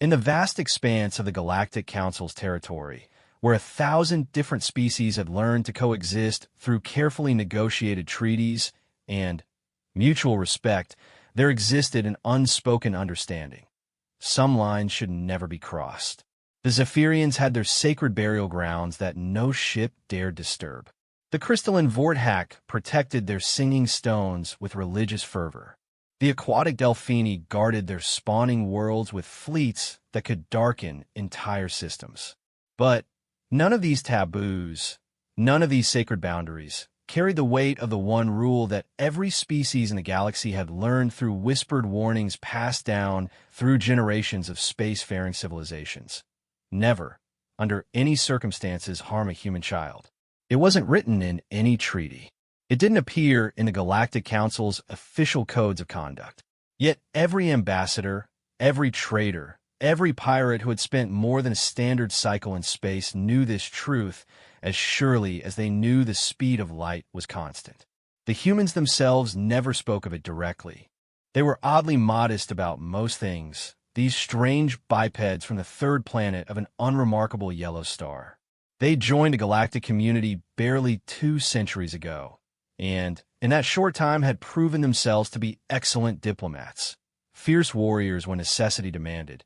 In the vast expanse of the Galactic Council's territory, where 1,000 different species had learned to coexist through carefully negotiated treaties and mutual respect, there existed an unspoken understanding. Some lines should never be crossed. The Zephyrians had their sacred burial grounds that no ship dared disturb. The crystalline Vorthak protected their singing stones with religious fervor. The aquatic Delphini guarded their spawning worlds with fleets that could darken entire systems. But none of these taboos, none of these sacred boundaries, carried the weight of the one rule that every species in the galaxy had learned through whispered warnings passed down through generations of spacefaring civilizations. Never, under any circumstances, harm a human child. It wasn't written in any treaty. It didn't appear in the Galactic Council's official codes of conduct. Yet every ambassador, every trader, every pirate who had spent more than a standard cycle in space knew this truth as surely as they knew the speed of light was constant. The humans themselves never spoke of it directly. They were oddly modest about most things, these strange bipeds from the third planet of an unremarkable yellow star. They joined a galactic community barely 2 centuries ago, and in that short time had proven themselves to be excellent diplomats, fierce warriors when necessity demanded,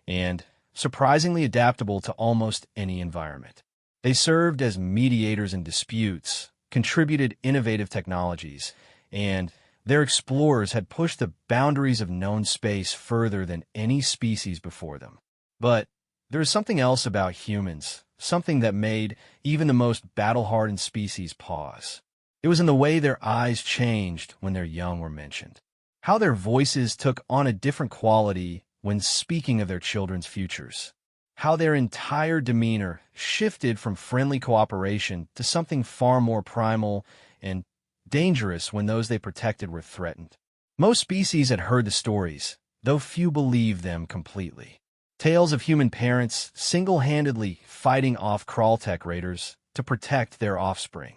and surprisingly adaptable to almost any environment. They served as mediators in disputes, contributed innovative technologies, and their explorers had pushed the boundaries of known space further than any species before them. But there is something else about humans, something that made even the most battle-hardened species pause. It was in the way their eyes changed when their young were mentioned, how their voices took on a different quality when speaking of their children's futures, how their entire demeanor shifted from friendly cooperation to something far more primal and dangerous when those they protected were threatened. Most species had heard the stories, though few believed them completely. Tales of human parents single-handedly fighting off Kraltech raiders to protect their offspring.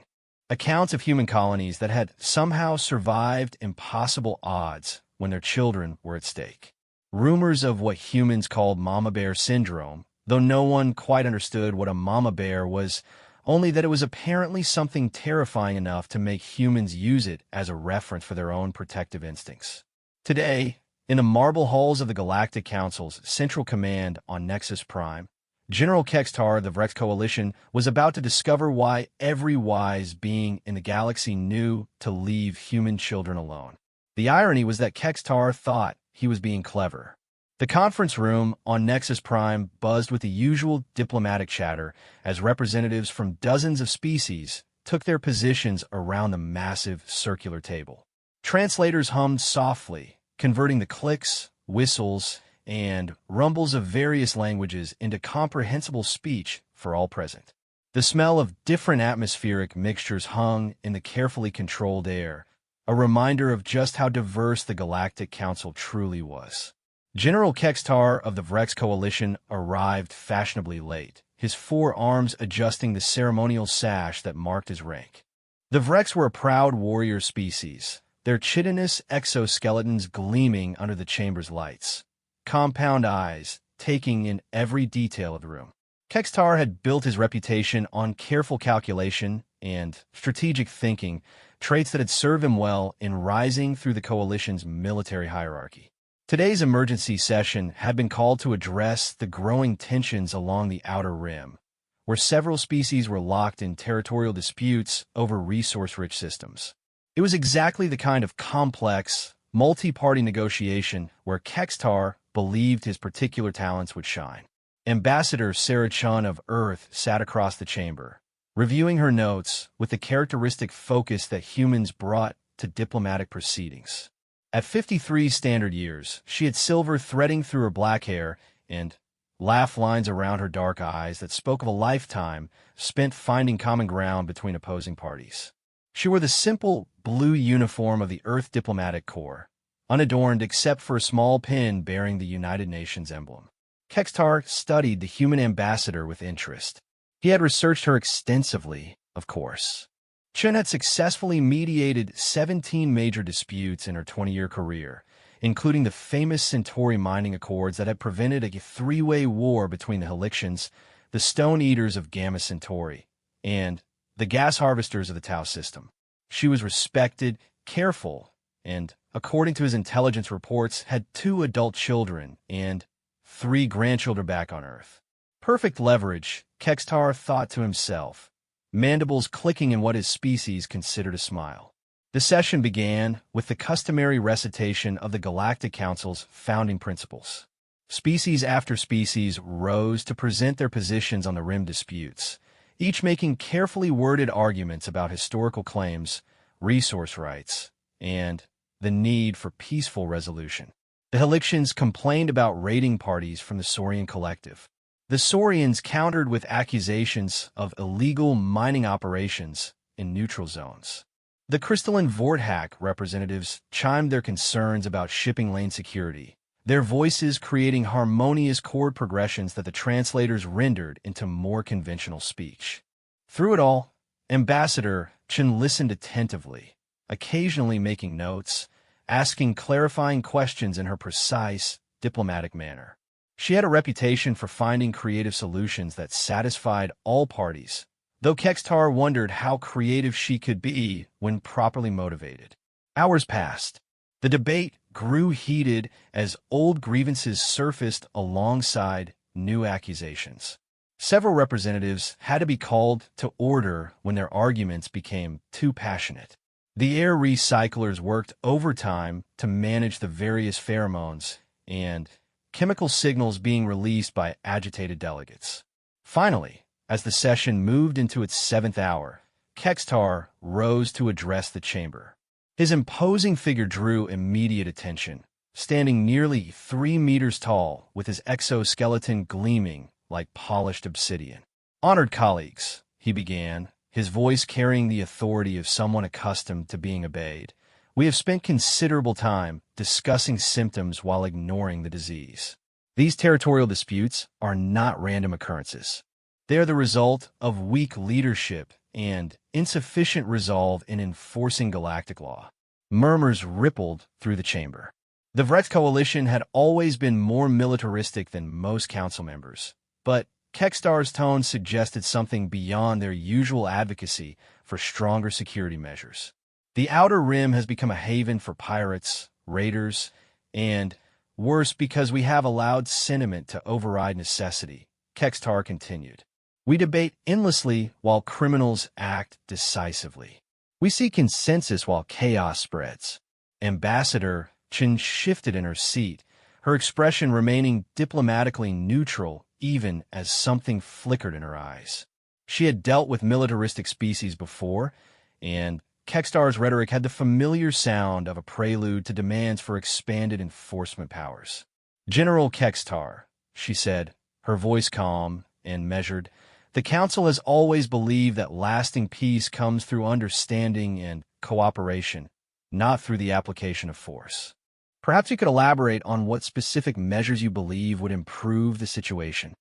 Accounts of human colonies that had somehow survived impossible odds when their children were at stake. Rumors of what humans called mama bear syndrome, though no one quite understood what a mama bear was, only that it was apparently something terrifying enough to make humans use it as a reference for their own protective instincts. Today, in the marble halls of the Galactic Council's Central Command on Nexus Prime, General Kextar of the Vrex Coalition was about to discover why every wise being in the galaxy knew to leave human children alone. The irony was that Kextar thought he was being clever. The conference room on Nexus Prime buzzed with the usual diplomatic chatter as representatives from dozens of species took their positions around the massive circular table. Translators hummed softly, converting the clicks, whistles, and rumbles of various languages into comprehensible speech for all present. The smell of different atmospheric mixtures hung in the carefully controlled air, a reminder of just how diverse the Galactic Council truly was. General Kextar of the Vrex Coalition arrived fashionably late, his 4 arms adjusting the ceremonial sash that marked his rank. The Vrex were a proud warrior species, their chitinous exoskeletons gleaming under the chamber's lights, compound eyes taking in every detail of the room. Kextar had built his reputation on careful calculation and strategic thinking, traits that had served him well in rising through the Coalition's military hierarchy. Today's emergency session had been called to address the growing tensions along the Outer Rim, where several species were locked in territorial disputes over resource-rich systems. It was exactly the kind of complex, multi-party negotiation where Kextar believed his particular talents would shine. Ambassador Sarah Chun of Earth sat across the chamber, reviewing her notes with the characteristic focus that humans brought to diplomatic proceedings. At 53 standard years, she had silver threading through her black hair and laugh lines around her dark eyes that spoke of a lifetime spent finding common ground between opposing parties. She wore the simple blue uniform of the Earth Diplomatic Corps, unadorned except for a small pin bearing the United Nations emblem. Kextar studied the human ambassador with interest. He had researched her extensively, of course. Chun had successfully mediated 17 major disputes in her 20-year career, including the famous Centauri mining accords that had prevented a three-way war between the Halictians, the Stone Eaters of Gamma Centauri, and the gas harvesters of the Tau system. She was respected, careful, and, according to his intelligence reports, had 2 adult children and 3 grandchildren back on Earth. Perfect leverage, Kextar thought to himself, mandibles clicking in what his species considered a smile. The session began with the customary recitation of the Galactic Council's founding principles. Species after species rose to present their positions on the rim disputes, each making carefully worded arguments about historical claims, resource rights, and the need for peaceful resolution. The Halictians complained about raiding parties from the Saurian collective. The Saurians countered with accusations of illegal mining operations in neutral zones. The Crystalline Vorthak representatives chimed their concerns about shipping lane security, their voices creating harmonious chord progressions that the translators rendered into more conventional speech. Through it all, Ambassador Chen listened attentively, occasionally making notes, asking clarifying questions in her precise, diplomatic manner. She had a reputation for finding creative solutions that satisfied all parties, though Kextar wondered how creative she could be when properly motivated. Hours passed. The debate grew heated as old grievances surfaced alongside new accusations. Several representatives had to be called to order when their arguments became too passionate. The air recyclers worked overtime to manage the various pheromones and chemical signals being released by agitated delegates. Finally, as the session moved into its 7th hour, Kextar rose to address the chamber. His imposing figure drew immediate attention, standing nearly 3 meters tall with his exoskeleton gleaming like polished obsidian. "Honored colleagues," he began, his voice carrying the authority of someone accustomed to being obeyed, "we have spent considerable time discussing symptoms while ignoring the disease. These territorial disputes are not random occurrences. They are the result of weak leadership and insufficient resolve in enforcing galactic law." Murmurs rippled through the chamber. The Vrex Coalition had always been more militaristic than most council members, but Kextar's tone suggested something beyond their usual advocacy for stronger security measures. "The Outer Rim has become a haven for pirates, raiders, and, worse, because we have allowed sentiment to override necessity," Kextar continued. "We debate endlessly while criminals act decisively. We see consensus while chaos spreads." Ambassador Chen shifted in her seat, her expression remaining diplomatically neutral even as something flickered in her eyes. She had dealt with militaristic species before, and Kextar's rhetoric had the familiar sound of a prelude to demands for expanded enforcement powers. "General Kextar," she said, her voice calm and measured, "the Council has always believed that lasting peace comes through understanding and cooperation, not through the application of force. Perhaps you could elaborate on what specific measures you believe would improve the situation."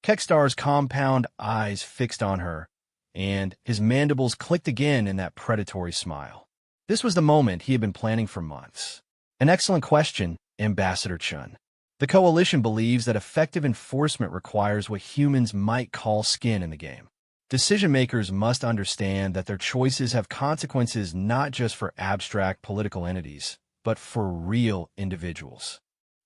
Kextar's compound eyes fixed on her, and his mandibles clicked again in that predatory smile. This was the moment he had been planning for months. "An excellent question, Ambassador Chun. The Coalition believes that effective enforcement requires what humans might call skin in the game. Decision-makers must understand that their choices have consequences not just for abstract political entities, but for real individuals."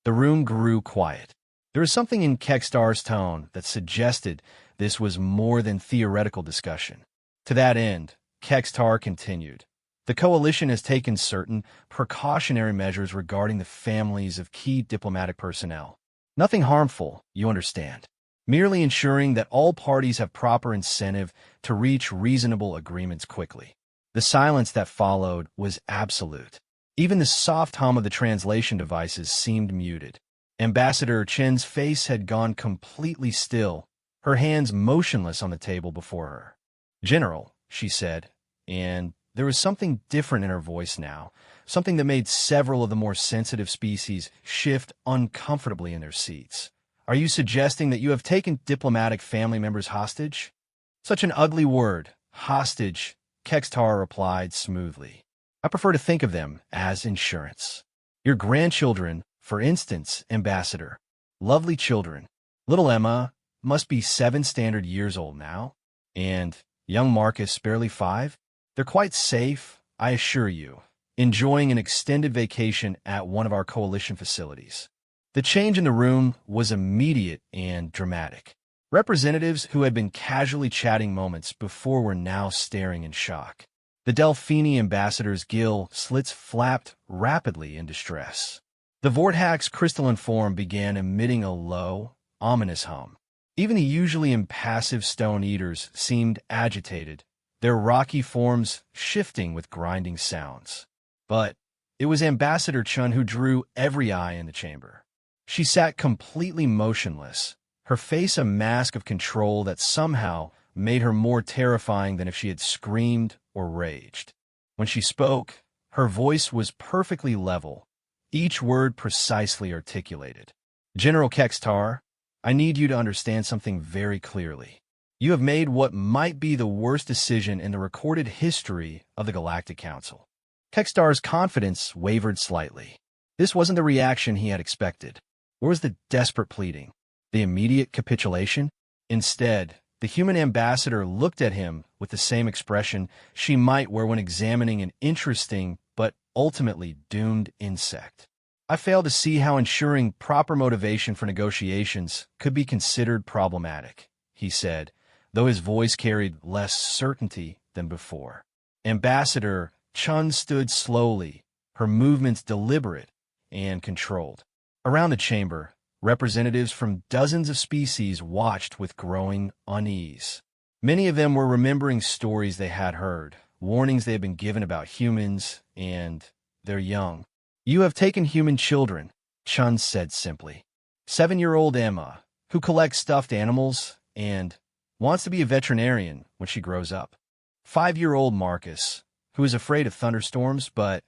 The room grew quiet. There was something in Kextar's tone that suggested this was more than theoretical discussion. To that end, Kextar continued, "The Coalition has taken certain precautionary measures regarding the families of key diplomatic personnel. Nothing harmful, you understand. Merely ensuring that all parties have proper incentive to reach reasonable agreements quickly." The silence that followed was absolute. Even the soft hum of the translation devices seemed muted. Ambassador Chen's face had gone completely still, her hands motionless on the table before her. "General," she said, and there was something different in her voice now, something that made several of the more sensitive species shift uncomfortably in their seats. "Are you suggesting that you have taken diplomatic family members hostage?" "Such an ugly word, hostage," Kextar replied smoothly. "I prefer to think of them as insurance. Your grandchildren, for instance, Ambassador. Lovely children. Little Emma must be 7 standard years old now, and young Marcus barely 5. They're quite safe, I assure you, enjoying an extended vacation at one of our coalition facilities. The change in the room was immediate and dramatic. Representatives who had been casually chatting moments before were now staring in shock. The Delphini ambassador's gill slits flapped rapidly in distress. The Vorthax's crystalline form began emitting a low, ominous hum. Even the usually impassive stone eaters seemed agitated, their rocky forms shifting with grinding sounds. But it was Ambassador Chun who drew every eye in the chamber. She sat completely motionless, her face a mask of control that somehow made her more terrifying than if she had screamed or raged. When she spoke, her voice was perfectly level, each word precisely articulated. General Kextar, I need you to understand something very clearly. You have made what might be the worst decision in the recorded history of the Galactic Council. Kextar's confidence wavered slightly. This wasn't the reaction he had expected. Where was the desperate pleading? The immediate capitulation? Instead, the human ambassador looked at him with the same expression she might wear when examining an interesting but ultimately doomed insect. I fail to see how ensuring proper motivation for negotiations could be considered problematic, he said, though his voice carried less certainty than before. Ambassador Chun stood slowly, her movements deliberate and controlled. Around the chamber, representatives from dozens of species watched with growing unease. Many of them were remembering stories they had heard, warnings they had been given about humans and their young. You have taken human children, Chun said simply. 7-year-old Emma, who collects stuffed animals and wants to be a veterinarian when she grows up. 5-year-old Marcus, who is afraid of thunderstorms but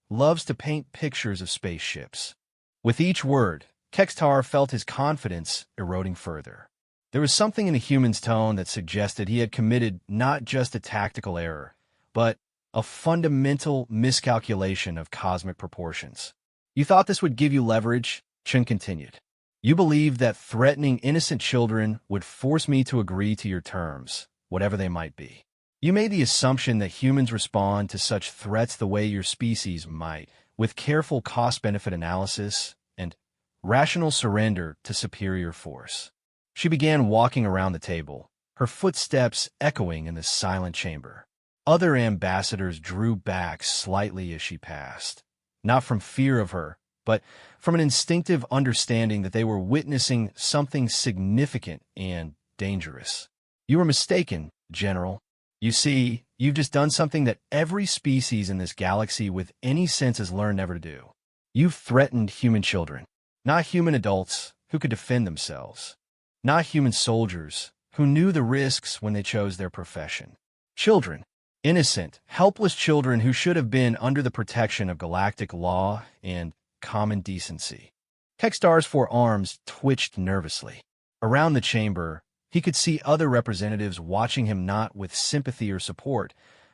loves to paint pictures of spaceships. With each word, Kextar felt his confidence eroding further. There was something in the human's tone that suggested he had committed not just a tactical error, but a fundamental miscalculation of cosmic proportions. You thought this would give you leverage, Chun continued. You believed that threatening innocent children would force me to agree to your terms, whatever they might be. You made the assumption that humans respond to such threats the way your species might, with careful cost-benefit analysis and rational surrender to superior force. She began walking around the table, her footsteps echoing in the silent chamber. Other ambassadors drew back slightly as she passed, not from fear of her, but from an instinctive understanding that they were witnessing something significant and dangerous. You were mistaken, General. You see, you've just done something that every species in this galaxy with any sense has learned never to do. You've threatened human children, not human adults who could defend themselves, not human soldiers who knew the risks when they chose their profession. Children, innocent, helpless children who should have been under the protection of galactic law and common decency. Kextar's 4 arms twitched nervously. Around the chamber, he could see other representatives watching him not with sympathy or support,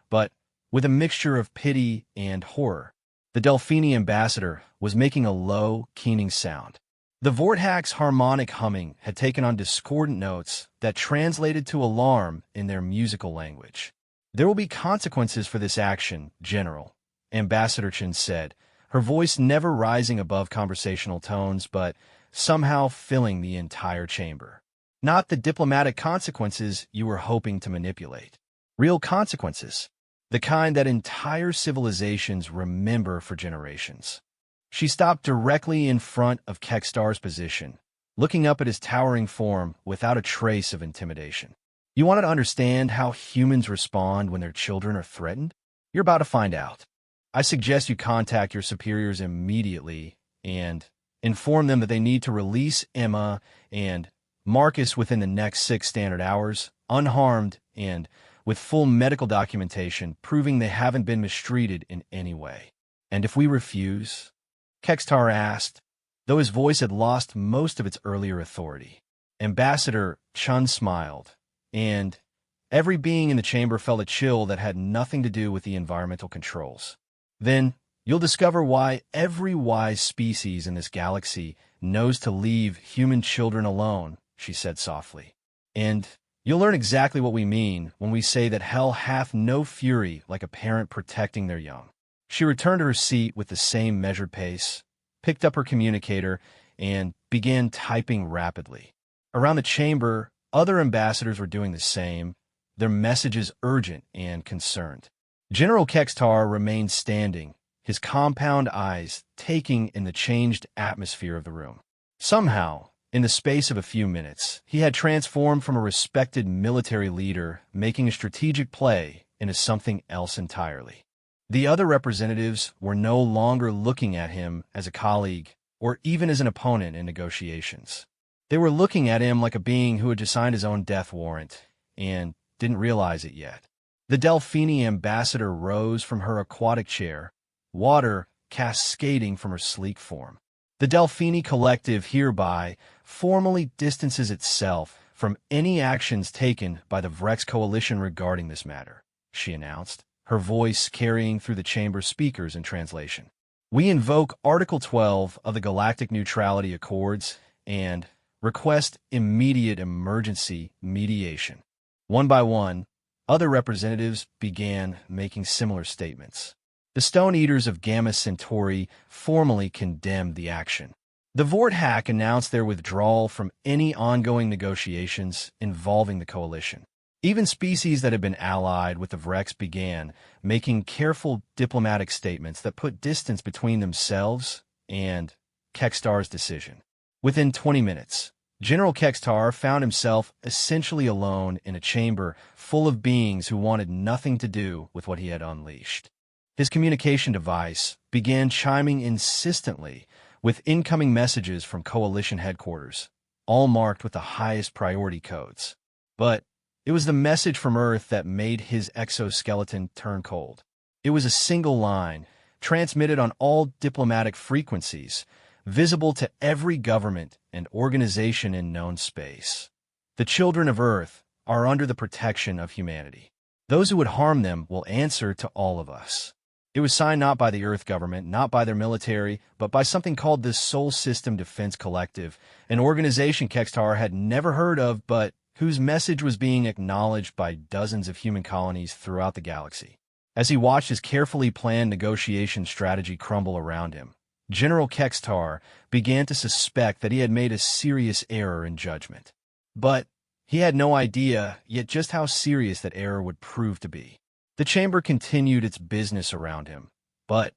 but with a mixture of pity and horror. The Delphini ambassador was making a low, keening sound. The Vorthax's harmonic humming had taken on discordant notes that translated to alarm in their musical language. There will be consequences for this action, General, Ambassador Chun said, her voice never rising above conversational tones but somehow filling the entire chamber. Not the diplomatic consequences you were hoping to manipulate. Real consequences, the kind that entire civilizations remember for generations. She stopped directly in front of Kextar's position, looking up at his towering form without a trace of intimidation. You wanted to understand how humans respond when their children are threatened? You're about to find out. I suggest you contact your superiors immediately and inform them that they need to release Emma and Marcus within the next 6 standard hours, unharmed and with full medical documentation proving they haven't been mistreated in any way. And if we refuse? Kextar asked, though his voice had lost most of its earlier authority. Ambassador Chun smiled, and every being in the chamber felt a chill that had nothing to do with the environmental controls. Then, You'll discover why every wise species in this galaxy knows to leave human children alone, she said softly. And you'll learn exactly what we mean when we say that hell hath no fury like a parent protecting their young. She returned to her seat with the same measured pace, picked up her communicator, and began typing rapidly. Around the chamber, other ambassadors were doing the same, their messages urgent and concerned. General Kextar remained standing, his compound eyes taking in the changed atmosphere of the room. Somehow, in the space of a few minutes, he had transformed from a respected military leader making a strategic play into something else entirely. The other representatives were no longer looking at him as a colleague or even as an opponent in negotiations. They were looking at him like a being who had just signed his own death warrant and didn't realize it yet. The Delphini ambassador rose from her aquatic chair, water cascading from her sleek form. The Delphini Collective hereby formally distances itself from any actions taken by the Vrex Coalition regarding this matter, she announced, her voice carrying through the chamber speakers in translation. We invoke Article 12 of the Galactic Neutrality Accords and request immediate emergency mediation. One by one, other representatives began making similar statements. The Stone Eaters of Gamma Centauri formally condemned the action. The Vorthack announced their withdrawal from any ongoing negotiations involving the coalition. Even species that had been allied with the Vrex began making careful diplomatic statements that put distance between themselves and Kextar's decision. Within 20 minutes, General Kextar found himself essentially alone in a chamber full of beings who wanted nothing to do with what he had unleashed. His communication device began chiming insistently with incoming messages from Coalition headquarters, all marked with the highest priority codes. But it was the message from Earth that made his exoskeleton turn cold. It was a single line, transmitted on all diplomatic frequencies, visible to every government and organization in known space. The children of Earth are under the protection of humanity. Those who would harm them will answer to all of us. It was signed not by the Earth government, not by their military, but by something called the Sol System Defense Collective, an organization Kextar had never heard of, but whose message was being acknowledged by dozens of human colonies throughout the galaxy. As he watched his carefully planned negotiation strategy crumble around him, General Kextar began to suspect that he had made a serious error in judgment. But he had no idea yet just how serious that error would prove to be. The chamber continued its business around him, but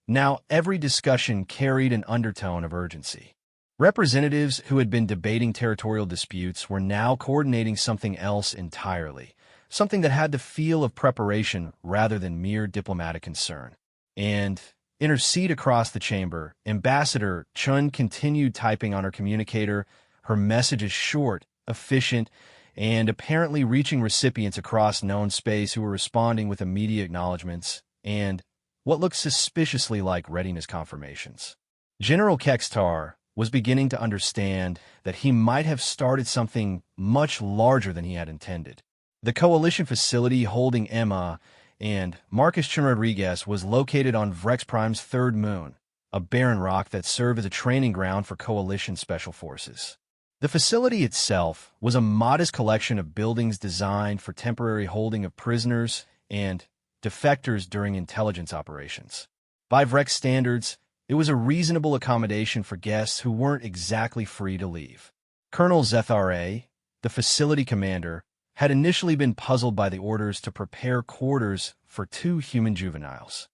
now every discussion carried an undertone of urgency. Representatives who had been debating territorial disputes were now coordinating something else entirely, something that had the feel of preparation rather than mere diplomatic concern. And in her seat across the chamber, Ambassador Chun continued typing on her communicator, her messages short, efficient, and apparently reaching recipients across known space who were responding with immediate acknowledgments and what looked suspiciously like readiness confirmations. General Kextar was beginning to understand that he might have started something much larger than he had intended. The coalition facility holding Emma and Marcus Chun Rodriguez was located on Vrex Prime's third moon, a barren rock that served as a training ground for coalition special forces. The facility itself was a modest collection of buildings designed for temporary holding of prisoners and defectors during intelligence operations. By Vrex standards, it was a reasonable accommodation for guests who weren't exactly free to leave. Colonel Zethar, the facility commander, had initially been puzzled by the orders to prepare quarters for 2 human juveniles.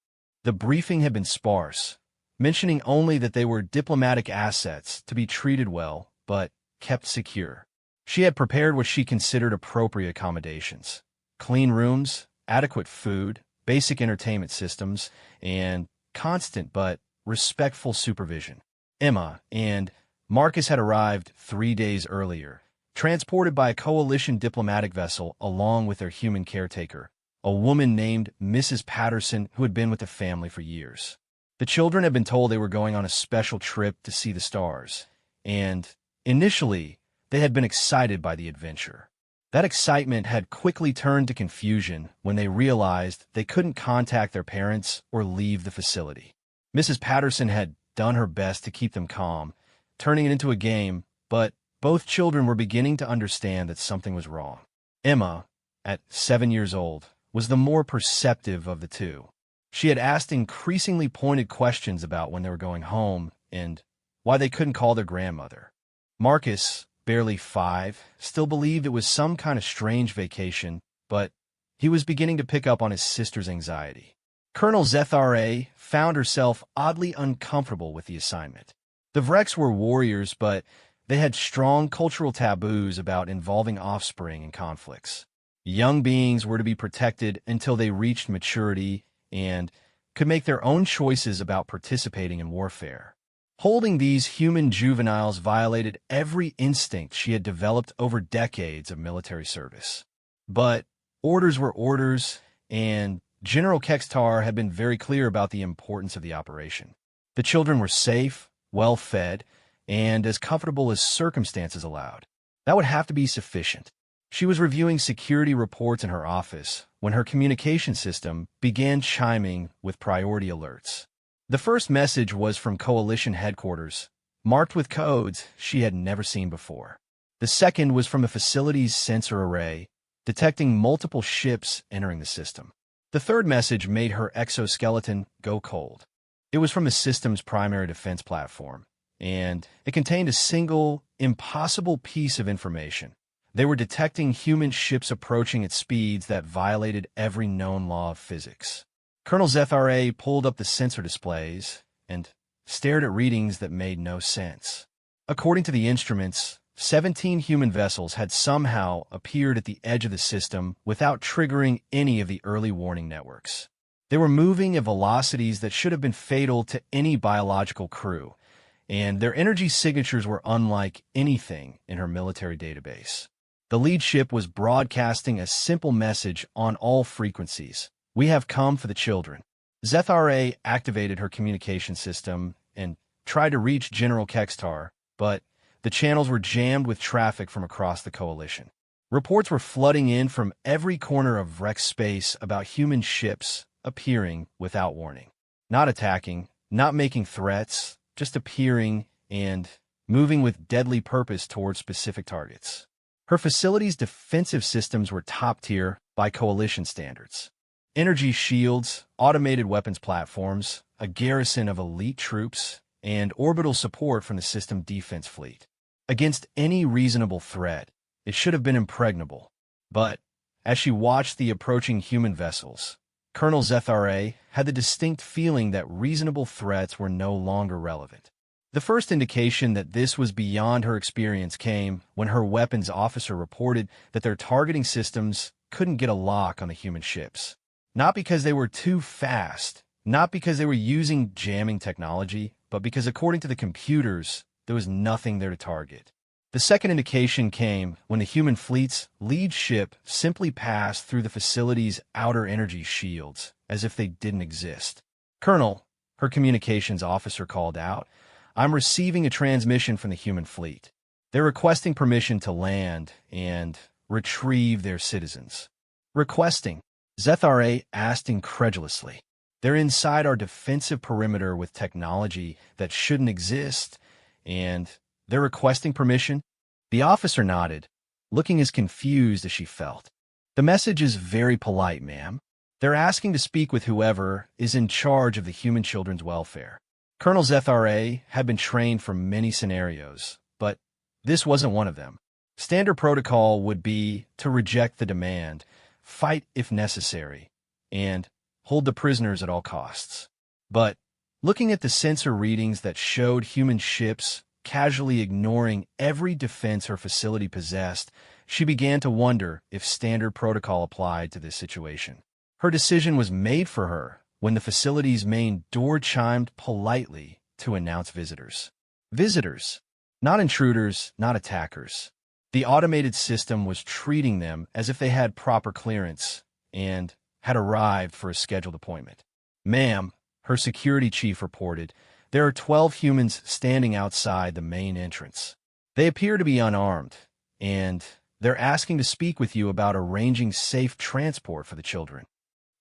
The briefing had been sparse, mentioning only that they were diplomatic assets to be treated well, but kept secure. She had prepared what she considered appropriate accommodations: clean rooms, adequate food, basic entertainment systems, and constant but respectful supervision. Emma and Marcus had arrived 3 days earlier, transported by a coalition diplomatic vessel along with their human caretaker, a woman named Mrs. Patterson who had been with the family for years. The children had been told they were going on a special trip to see the stars, and initially, they had been excited by the adventure. That excitement had quickly turned to confusion when they realized they couldn't contact their parents or leave the facility. Mrs. Patterson had done her best to keep them calm, turning it into a game, but both children were beginning to understand that something was wrong. Emma, at 7 years old, was the more perceptive of the two. She had asked increasingly pointed questions about when they were going home and why they couldn't call their grandmother. Marcus, barely 5, still believed it was some kind of strange vacation, but he was beginning to pick up on his sister's anxiety. Colonel Zethra found herself oddly uncomfortable with the assignment. The Vreks were warriors, but they had strong cultural taboos about involving offspring in conflicts. Young beings were to be protected until they reached maturity and could make their own choices about participating in warfare. Holding these human juveniles violated every instinct she had developed over decades of military service. But orders were orders, and General Kextar had been very clear about the importance of the operation. The children were safe, well-fed, and as comfortable as circumstances allowed. That would have to be sufficient. She was reviewing security reports in her office when her communication system began chiming with priority alerts. The first message was from Coalition headquarters, marked with codes she had never seen before. The second was from the facility's sensor array, detecting multiple ships entering the system. The third message made her exoskeleton go cold. It was from the system's primary defense platform, and it contained a single, impossible piece of information. They were detecting human ships approaching at speeds that violated every known law of physics. Colonel Zethra pulled up the sensor displays and stared at readings that made no sense. According to the instruments, 17 human vessels had somehow appeared at the edge of the system without triggering any of the early warning networks. They were moving at velocities that should have been fatal to any biological crew, and their energy signatures were unlike anything in her military database. The lead ship was broadcasting a simple message on all frequencies. "We have come for the children." Zethra activated her communication system and tried to reach General Kextar, but the channels were jammed with traffic from across the Coalition. Reports were flooding in from every corner of Vrek space about human ships appearing without warning. Not attacking, not making threats, just appearing and moving with deadly purpose towards specific targets. Her facility's defensive systems were top-tier by Coalition standards. Energy shields, automated weapons platforms, a garrison of elite troops, and orbital support from the system defense fleet. Against any reasonable threat, it should have been impregnable. But as she watched the approaching human vessels, Colonel Zethra had the distinct feeling that reasonable threats were no longer relevant. The first indication that this was beyond her experience came when her weapons officer reported that their targeting systems couldn't get a lock on the human ships. Not because they were too fast, not because they were using jamming technology, but because according to the computers, there was nothing there to target. The second indication came when the human fleet's lead ship simply passed through the facility's outer energy shields, as if they didn't exist. "Colonel," her communications officer called out, "I'm receiving a transmission from the human fleet. They're requesting permission to land and retrieve their citizens." "Requesting?" Zethra asked incredulously. "They're inside our defensive perimeter with technology that shouldn't exist, and they're requesting permission?" The officer nodded, looking as confused as she felt. "The message is very polite, ma'am. They're asking to speak with whoever is in charge of the human children's welfare." Colonel Zethra had been trained for many scenarios, but this wasn't one of them. Standard protocol would be to reject the demand, fight if necessary, and hold the prisoners at all costs. But looking at the sensor readings that showed human ships casually ignoring every defense her facility possessed, she began to wonder if standard protocol applied to this situation. Her decision was made for her when the facility's main door chimed politely to announce visitors. Visitors, not intruders, not attackers. The automated system was treating them as if they had proper clearance and had arrived for a scheduled appointment. "Ma'am," her security chief reported, "there are 12 humans standing outside the main entrance. They appear to be unarmed, and they're asking to speak with you about arranging safe transport for the children."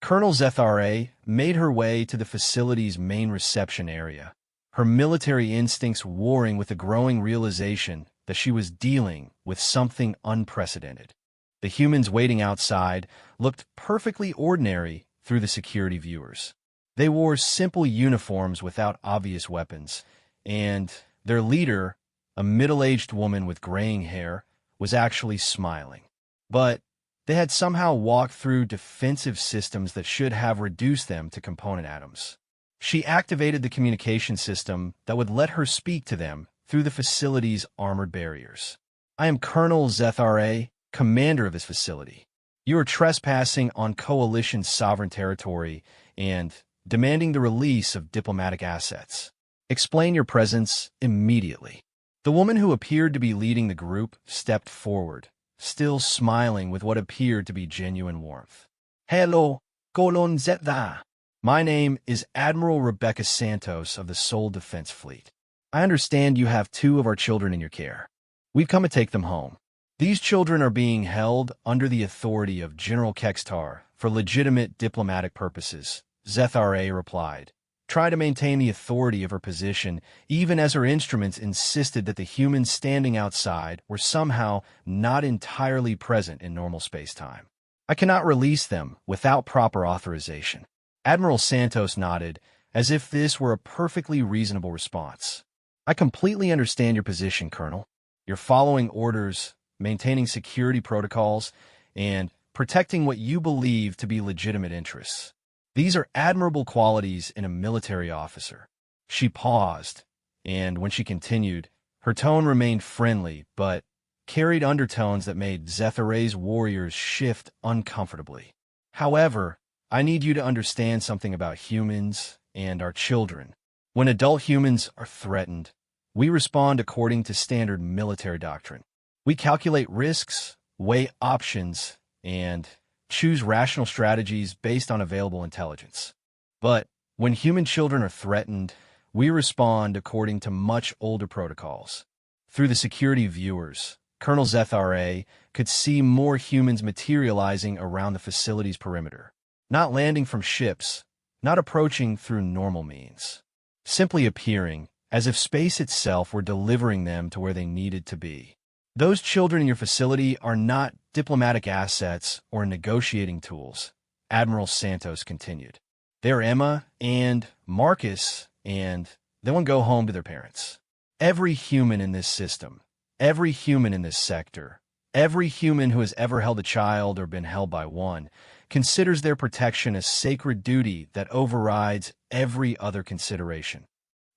Colonel Zethara made her way to the facility's main reception area, her military instincts warring with the growing realization that she was dealing with something unprecedented. The humans waiting outside looked perfectly ordinary through the security viewers. They wore simple uniforms without obvious weapons, and their leader, a middle-aged woman with graying hair, was actually smiling. But they had somehow walked through defensive systems that should have reduced them to component atoms. She activated the communication system that would let her speak to them through the facility's armored barriers. "I am Colonel Zethara, commander of this facility. You are trespassing on Coalition's sovereign territory and demanding the release of diplomatic assets. Explain your presence immediately." The woman who appeared to be leading the group stepped forward, still smiling with what appeared to be genuine warmth. "Hello, Colon Zethara. My name is Admiral Rebecca Santos of the Seoul Defense Fleet. I understand you have 2 of our children in your care. We've come to take them home. These children are being held under the authority of General Kekstar for legitimate diplomatic purposes," Zethara replied. Try to maintain the authority of her position, even as her instruments insisted that the humans standing outside were somehow not entirely present in normal space-time. "I cannot release them without proper authorization." Admiral Santos nodded, as if this were a perfectly reasonable response. "I completely understand your position, Colonel. You're following orders, maintaining security protocols, and protecting what you believe to be legitimate interests. These are admirable qualities in a military officer." She paused, and when she continued, her tone remained friendly but carried undertones that made Zethara's warriors shift uncomfortably. "However, I need you to understand something about humans and our children. When adult humans are threatened, we respond according to standard military doctrine. We calculate risks, weigh options, and choose rational strategies based on available intelligence. But when human children are threatened, we respond according to much older protocols." Through the security viewers, Colonel Zethara could see more humans materializing around the facility's perimeter, not landing from ships, not approaching through normal means, simply appearing as if space itself were delivering them to where they needed to be. "Those children in your facility are not diplomatic assets or negotiating tools," Admiral Santos continued. "They're Emma and Marcus, and they want to go home to their parents. Every human in this system, every human in this sector, every human who has ever held a child or been held by one, considers their protection a sacred duty that overrides every other consideration."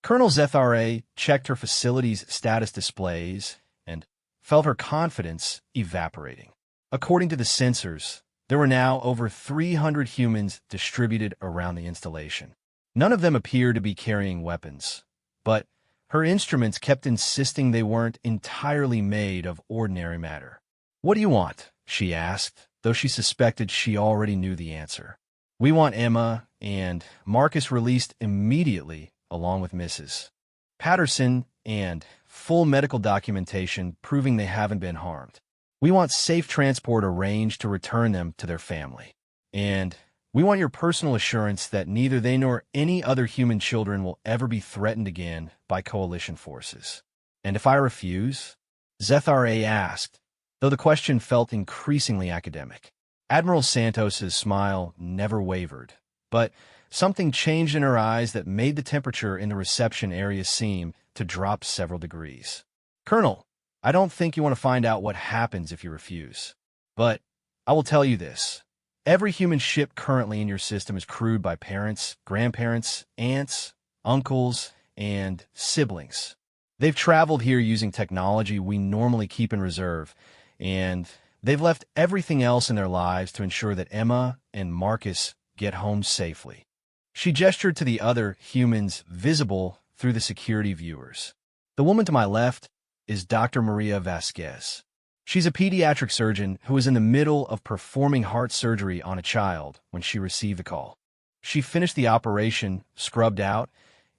Colonel Zethara checked her facility's status displays and felt her confidence evaporating. According to the sensors, there were now over 300 humans distributed around the installation. None of them appeared to be carrying weapons, but her instruments kept insisting they weren't entirely made of ordinary matter. "What do you want?" she asked, though she suspected she already knew the answer. "We want Emma and Marcus released immediately, along with Mrs. Patterson, and full medical documentation proving they haven't been harmed. We want safe transport arranged to return them to their family. And we want your personal assurance that neither they nor any other human children will ever be threatened again by Coalition forces." "And if I refuse?" Zethara asked, though the question felt increasingly academic. Admiral Santos's smile never wavered, but something changed in her eyes that made the temperature in the reception area seem to drop several degrees. "Colonel, I don't think you want to find out what happens if you refuse. But I will tell you this. Every human ship currently in your system is crewed by parents, grandparents, aunts, uncles, and siblings. They've traveled here using technology we normally keep in reserve, and they've left everything else in their lives to ensure that Emma and Marcus get home safely." She gestured to the other humans visible through the security viewers. "The woman to my left is Dr. Maria Vasquez. She's a pediatric surgeon who was in the middle of performing heart surgery on a child when she received the call. She finished the operation, scrubbed out,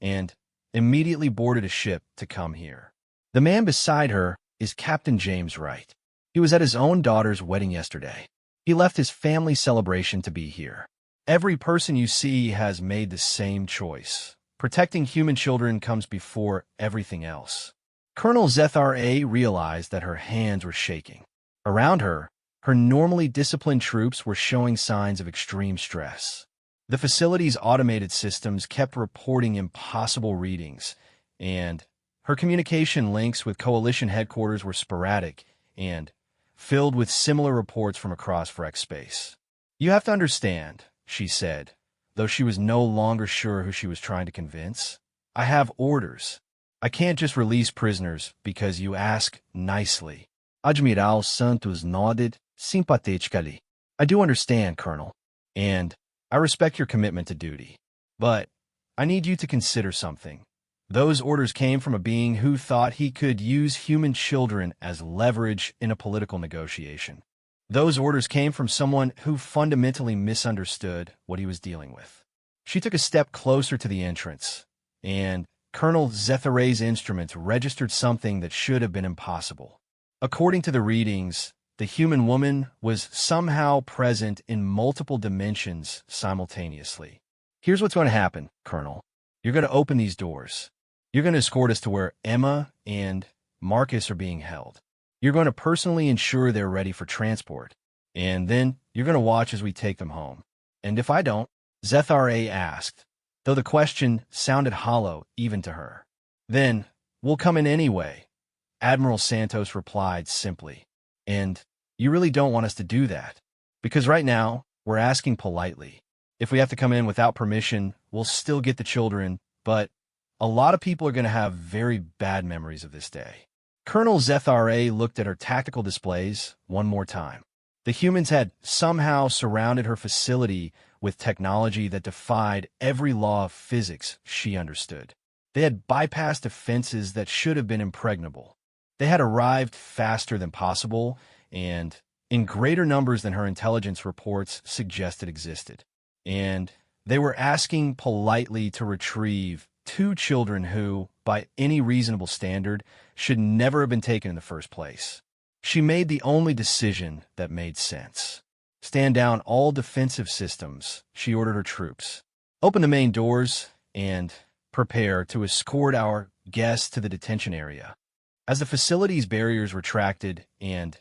and immediately boarded a ship to come here. The man beside her is Captain James Wright. He was at his own daughter's wedding yesterday. He left his family celebration to be here. Every person you see has made the same choice. Protecting human children comes before everything else. Colonel Zethar realized that her hands were shaking. Around her, her normally disciplined troops were showing signs of extreme stress. The facility's automated systems kept reporting impossible readings, and her communication links with Coalition headquarters were sporadic and filled with similar reports from across Vrex space. "You have to understand," she said, though she was no longer sure who she was trying to convince. "I have orders. I can't just release prisoners because you ask nicely." Admiral Santos nodded sympathetically. "I do understand, Colonel, and I respect your commitment to duty. But I need you to consider something. Those orders came from a being who thought he could use human children as leverage in a political negotiation. Those orders came from someone who fundamentally misunderstood what he was dealing with." She took a step closer to the entrance, and Colonel Zetharay's instruments registered something that should have been impossible. According to the readings, the human woman was somehow present in multiple dimensions simultaneously. "Here's what's going to happen, Colonel. You're going to open these doors. You're going to escort us to where Emma and Marcus are being held. You're going to personally ensure they're ready for transport. And then you're going to watch as we take them home. And if I don't?" Zethar asked, though the question sounded hollow even to her. "Then we'll come in anyway," Admiral Santos replied simply. "And you really don't want us to do that, because right now we're asking politely. If we have to come in without permission, we'll still get the children, but a lot of people are going to have very bad memories of this day." Colonel Zethar looked at her tactical displays one more time. The humans had somehow surrounded her facility with technology that defied every law of physics she understood. They had bypassed defenses that should have been impregnable. They had arrived faster than possible and in greater numbers than her intelligence reports suggested existed. And they were asking politely to retrieve 2 children who, by any reasonable standard, should never have been taken in the first place. She made the only decision that made sense. "Stand down all defensive systems," she ordered her troops. "Open the main doors and prepare to escort our guests to the detention area." As the facility's barriers retracted and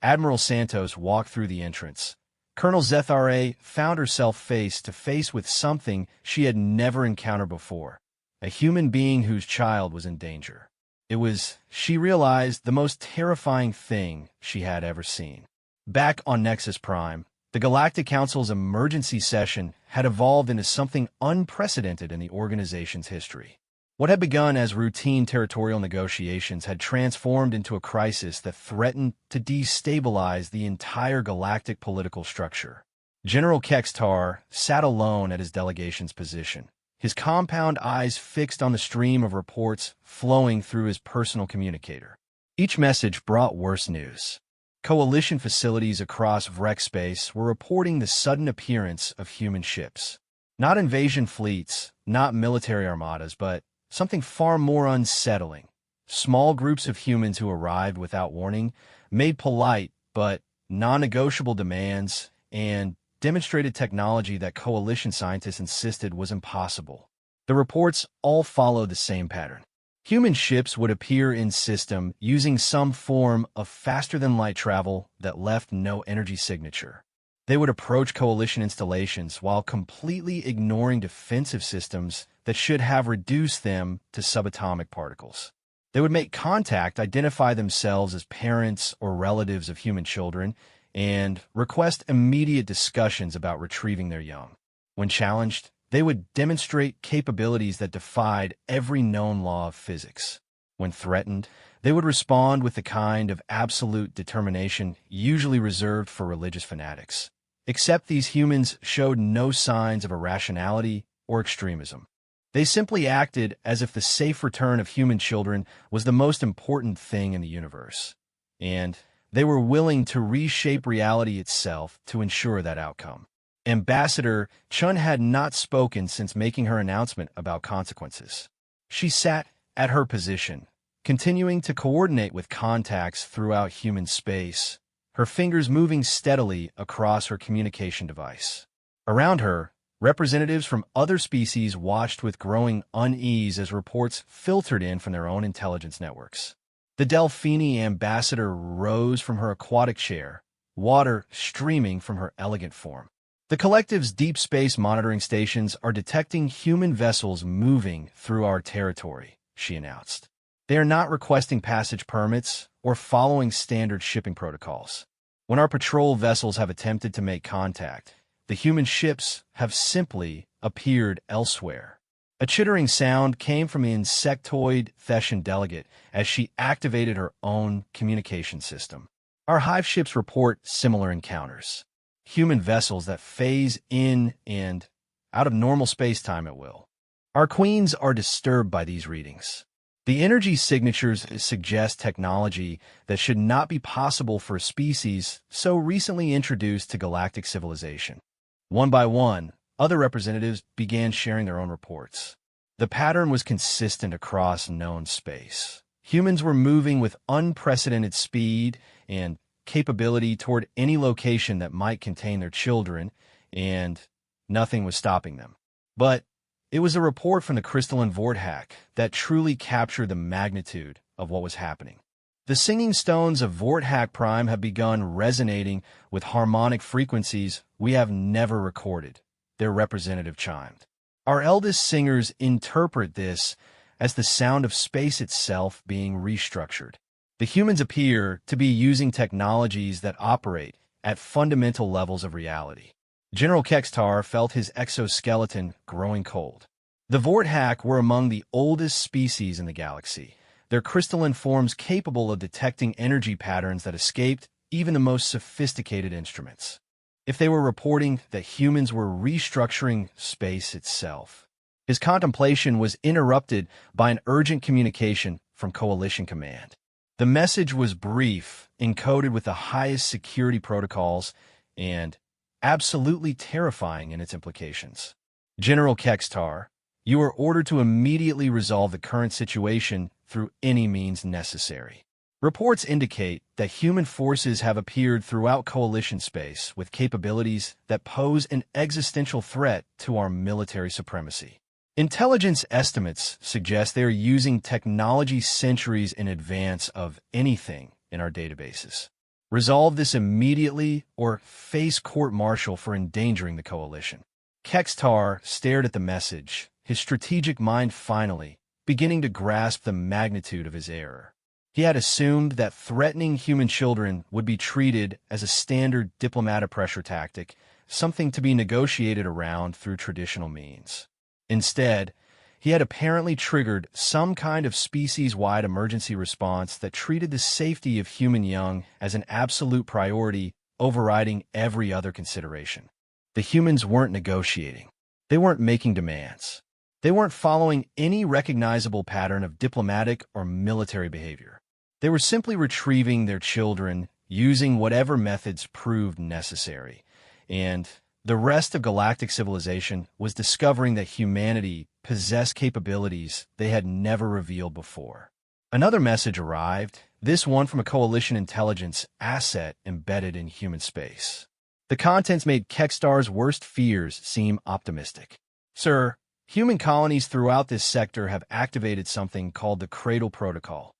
Admiral Santos walked through the entrance, Colonel Zethar found herself face to face with something she had never encountered before. A human being whose child was in danger. It was, she realized, the most terrifying thing she had ever seen. Back on Nexus Prime, the Galactic Council's emergency session had evolved into something unprecedented in the organization's history. What had begun as routine territorial negotiations had transformed into a crisis that threatened to destabilize the entire galactic political structure. General Kextar sat alone at his delegation's position, his compound eyes fixed on the stream of reports flowing through his personal communicator. Each message brought worse news. Coalition facilities across Vrex space were reporting the sudden appearance of human ships. Not invasion fleets, not military armadas, but something far more unsettling. Small groups of humans who arrived without warning, made polite but non-negotiable demands, and demonstrated technology that Coalition scientists insisted was impossible. The reports all followed the same pattern. Human ships would appear in system using some form of faster-than-light travel that left no energy signature. They would approach Coalition installations while completely ignoring defensive systems that should have reduced them to subatomic particles. They would make contact, identify themselves as parents or relatives of human children, and request immediate discussions about retrieving their young. When challenged, they would demonstrate capabilities that defied every known law of physics. When threatened, they would respond with the kind of absolute determination usually reserved for religious fanatics. Except these humans showed no signs of irrationality or extremism. They simply acted as if the safe return of human children was the most important thing in the universe. And they were willing to reshape reality itself to ensure that outcome. Ambassador Chun had not spoken since making her announcement about consequences. She sat at her position, continuing to coordinate with contacts throughout human space, her fingers moving steadily across her communication device. Around her, representatives from other species watched with growing unease as reports filtered in from their own intelligence networks. The Delphini ambassador rose from her aquatic chair, water streaming from her elegant form. The collective's deep space monitoring stations are detecting human vessels moving through our territory, she announced. They are not requesting passage permits or following standard shipping protocols. When our patrol vessels have attempted to make contact, the human ships have simply appeared elsewhere. A chittering sound came from the insectoid Thessian delegate as she activated her own communication system. Our hive ships report similar encounters. Human vessels that phase in and out of normal space-time at will. Our queens are disturbed by these readings. The energy signatures suggest technology that should not be possible for a species so recently introduced to galactic civilization. One by one, other representatives began sharing their own reports. The pattern was consistent across known space. Humans were moving with unprecedented speed and capability toward any location that might contain their children, and nothing was stopping them. But it was a report from the crystalline Vorthak that truly captured the magnitude of what was happening. The singing stones of Vorthak Prime have begun resonating with harmonic frequencies we have never recorded, their representative chimed. Our eldest singers interpret this as the sound of space itself being restructured. The humans appear to be using technologies that operate at fundamental levels of reality. General Kextar felt his exoskeleton growing cold. The Vorthak were among the oldest species in the galaxy, their crystalline forms capable of detecting energy patterns that escaped even the most sophisticated instruments. If they were reporting that humans were restructuring space itself, his contemplation was interrupted by an urgent communication from Coalition Command. The message was brief, encoded with the highest security protocols, and absolutely terrifying in its implications. General Kextar, you are ordered to immediately resolve the current situation through any means necessary. Reports indicate that human forces have appeared throughout Coalition space with capabilities that pose an existential threat to our military supremacy. Intelligence estimates suggest they are using technology centuries in advance of anything in our databases. Resolve this immediately or face court-martial for endangering the Coalition. Kextar stared at the message, his strategic mind finally beginning to grasp the magnitude of his error. He had assumed that threatening human children would be treated as a standard diplomatic pressure tactic, something to be negotiated around through traditional means. Instead, he had apparently triggered some kind of species-wide emergency response that treated the safety of human young as an absolute priority, overriding every other consideration. The humans weren't negotiating. They weren't making demands. They weren't following any recognizable pattern of diplomatic or military behavior. They were simply retrieving their children using whatever methods proved necessary, and the rest of galactic civilization was discovering that humanity possessed capabilities they had never revealed before. Another message arrived, this one from a Coalition intelligence asset embedded in human space. The contents made Kextar's worst fears seem optimistic. Sir, human colonies throughout this sector have activated something called the Cradle Protocol.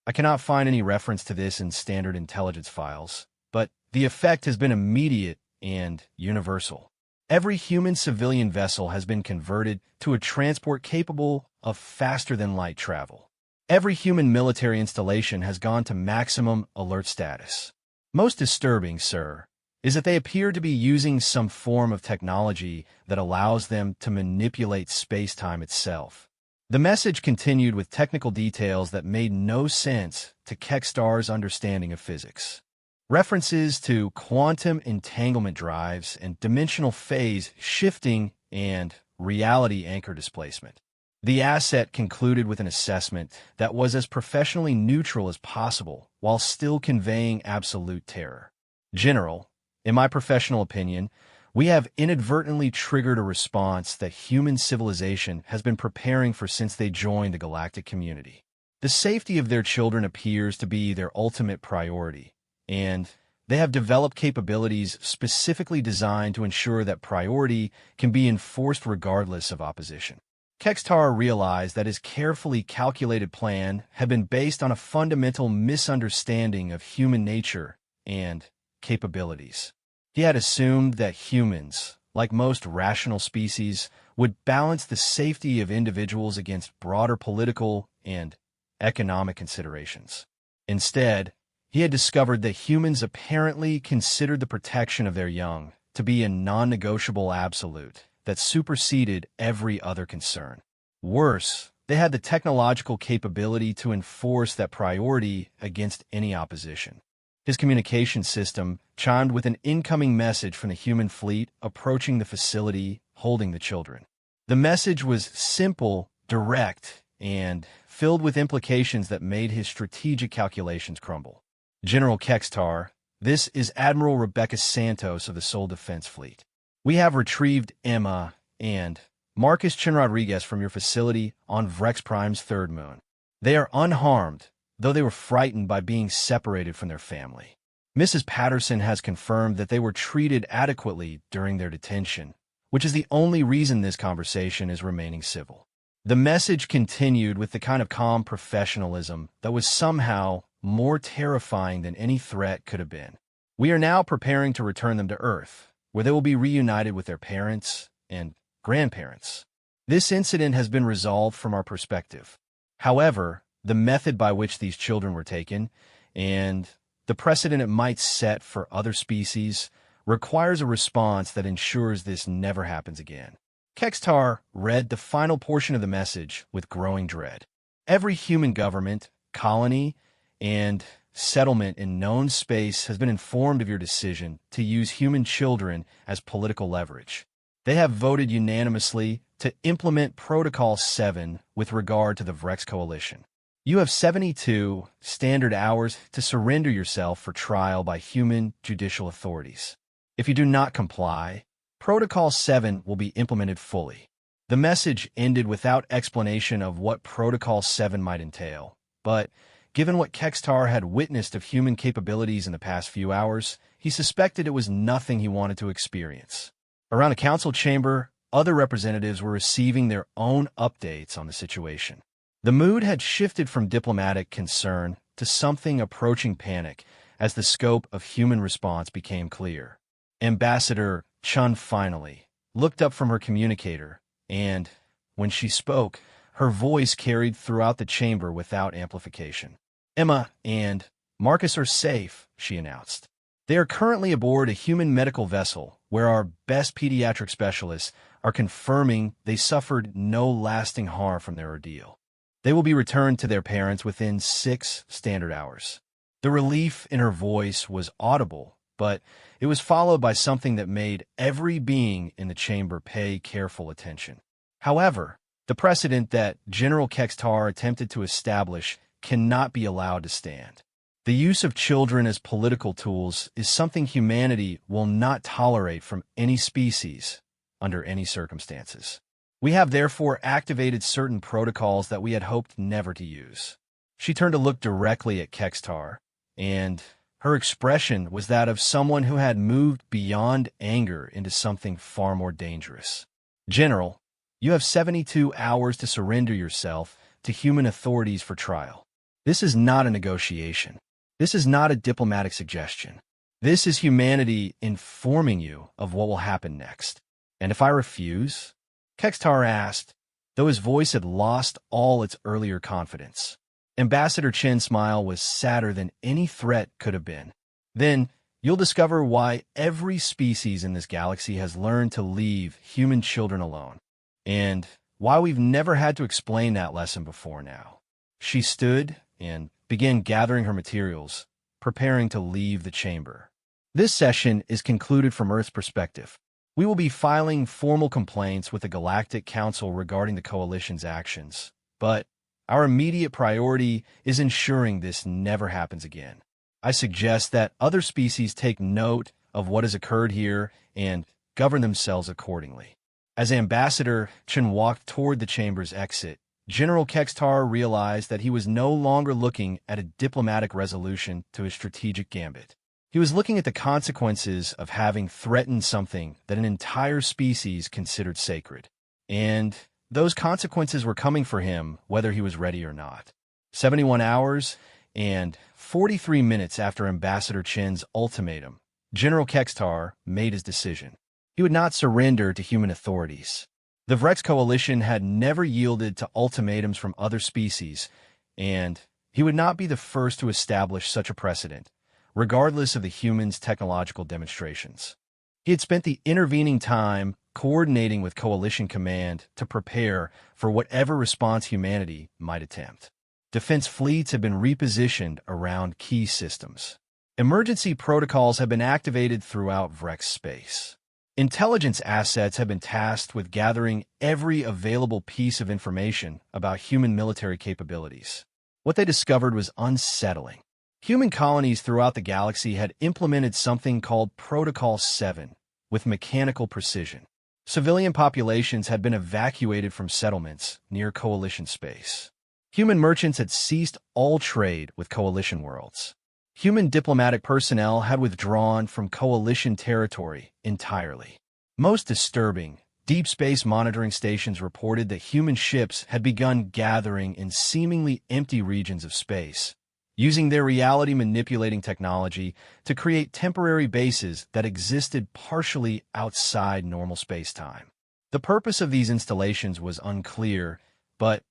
I cannot find any reference to this in standard intelligence files, but the effect has been immediate and universal. Every human civilian vessel has been converted to a transport capable of faster-than-light travel. Every human military installation has gone to maximum alert status. Most disturbing, sir, is that they appear to be using some form of technology that allows them to manipulate space-time itself. The message continued with technical details that made no sense to Kextar's understanding of physics. References to quantum entanglement drives and dimensional phase shifting and reality anchor displacement. The asset concluded with an assessment that was as professionally neutral as possible while still conveying absolute terror. General, in my professional opinion, we have inadvertently triggered a response that human civilization has been preparing for since they joined the galactic community. The safety of their children appears to be their ultimate priority, and They have developed capabilities specifically designed to ensure that priority can be enforced regardless of opposition. Kextar realized that his carefully calculated plan had been based on a fundamental misunderstanding of human nature and capabilities. He had assumed that humans, like most rational species, would balance the safety of individuals against broader political and economic considerations. Instead, he had discovered that humans apparently considered the protection of their young to be a non-negotiable absolute that superseded every other concern. Worse, they had the technological capability to enforce that priority against any opposition. His communication system chimed with an incoming message from the human fleet approaching the facility holding the children. The message was simple, direct, and filled with implications that made his strategic calculations crumble. General Kextar, this is Admiral Rebecca Santos of the Sol Defense Fleet. We have retrieved Emma and Marcus Chin Rodriguez from your facility on Vrex Prime's third moon. They are unharmed, though they were frightened by being separated from their family. Mrs. Patterson has confirmed that they were treated adequately during their detention, which is the only reason this conversation is remaining civil. The message continued with the kind of calm professionalism that was somehow more terrifying than any threat could have been. We are now preparing to return them to Earth, where they will be reunited with their parents and grandparents. This incident has been resolved from our perspective. However, the method by which these children were taken and the precedent it might set for other species requires a response that ensures this never happens again. Kextar read the final portion of the message with growing dread. Every human government, colony, and settlement in known space has been informed of your decision to use human children as political leverage. They have voted unanimously to implement Protocol 7 with regard to the Vrex Coalition. You have 72 standard hours to surrender yourself for trial by human judicial authorities. If you do not comply, Protocol 7 will be implemented fully. The message ended without explanation of what Protocol 7 might entail, but given what Kextar had witnessed of human capabilities in the past few hours, he suspected it was nothing he wanted to experience. Around the council chamber, other representatives were receiving their own updates on the situation. The mood had shifted from diplomatic concern to something approaching panic as the scope of human response became clear. Ambassador Chun finally looked up from her communicator, and, when she spoke, her voice carried throughout the chamber without amplification. Emma and Marcus are safe, she announced. They are currently aboard a human medical vessel where our best pediatric specialists are confirming they suffered no lasting harm from their ordeal. They will be returned to their parents within 6 standard hours. The relief in her voice was audible, but it was followed by something that made every being in the chamber pay careful attention. However, the precedent that General Kextar attempted to establish cannot be allowed to stand. The use of children as political tools is something humanity will not tolerate from any species under any circumstances. We have therefore activated certain protocols that we had hoped never to use. She turned to look directly at Kextar, and her expression was that of someone who had moved beyond anger into something far more dangerous. General, you have 72 hours to surrender yourself to human authorities for trial. This is not a negotiation. This is not a diplomatic suggestion. This is humanity informing you of what will happen next. And if I refuse? Kextar asked, though his voice had lost all its earlier confidence. Ambassador Chin's smile was sadder than any threat could have been. Then you'll discover why every species in this galaxy has learned to leave human children alone, and why we've never had to explain that lesson before now. She stood and began gathering her materials, preparing to leave the chamber. This session is concluded from Earth's perspective. We will be filing formal complaints with the Galactic Council regarding the Coalition's actions, but our immediate priority is ensuring this never happens again. I suggest that other species take note of what has occurred here and govern themselves accordingly. As Ambassador Chen walked toward the chamber's exit, General Kextar realized that he was no longer looking at a diplomatic resolution to his strategic gambit. He was looking at the consequences of having threatened something that an entire species considered sacred. And those consequences were coming for him whether he was ready or not. 71 hours and 43 minutes after Ambassador Chen's ultimatum, General Kextar made his decision. He would not surrender to human authorities. The Vrex Coalition had never yielded to ultimatums from other species, and he would not be the first to establish such a precedent, regardless of the humans' technological demonstrations. He had spent the intervening time coordinating with Coalition Command to prepare for whatever response humanity might attempt. Defense fleets had been repositioned around key systems. Emergency protocols had been activated throughout Vrex space. Intelligence assets have been tasked with gathering every available piece of information about human military capabilities. What they discovered was unsettling. Human colonies throughout the galaxy had implemented something called Protocol 7 with mechanical precision. Civilian populations had been evacuated from settlements near Coalition space. Human merchants had ceased all trade with Coalition worlds. Human diplomatic personnel had withdrawn from Coalition territory entirely. Most disturbing, deep space monitoring stations reported that human ships had begun gathering in seemingly empty regions of space, using their reality-manipulating technology to create temporary bases that existed partially outside normal space-time. The purpose of these installations was unclear, but